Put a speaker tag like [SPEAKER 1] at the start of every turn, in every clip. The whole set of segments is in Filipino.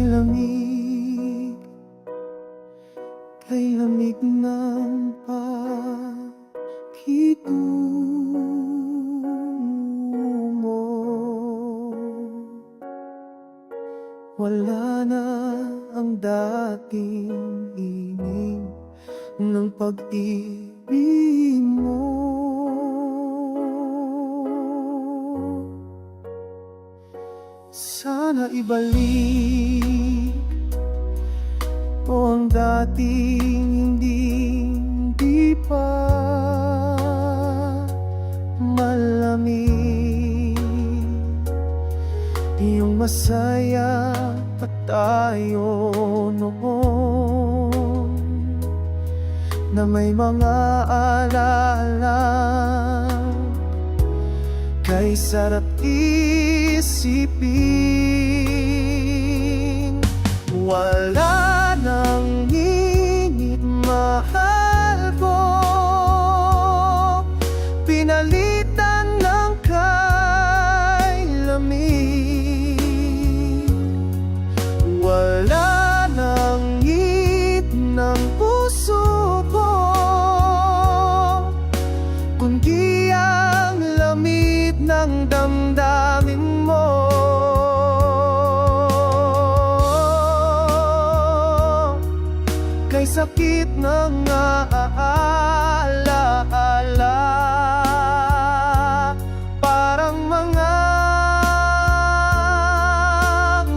[SPEAKER 1] lamig, kay lamig ng pakitungo mo. Wala na ang dating ining ng pag-ibig mo. Sana ibalik mo ang dating hindi pa malamig, yung masaya pa tayo noon, na may mga alaala kay sarap isipin. Wala nang init, mahal ko, pinalitan ng kay lamig. Wala nang init ng puso ko, kundi ang lamig ng damdamin mo. Kay sakit ng alaala, parang mga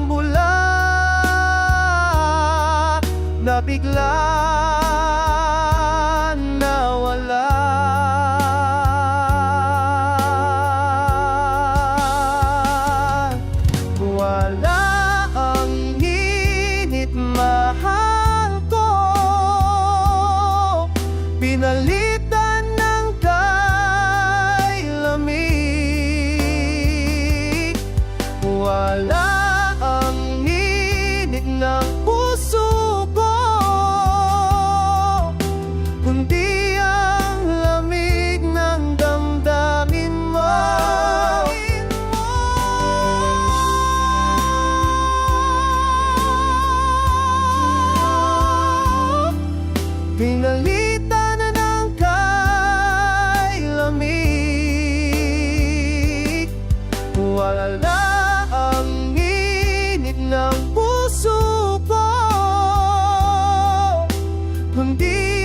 [SPEAKER 1] bula na bigla nawala. Wala ang init, mahal ko, pinalitan ng kay lamig. Wala ang init ng puso ko, kundi ang lamig ng damdamin mo. Pinalitan na ng kay lamig. Wala ang init ng puso ko, kundi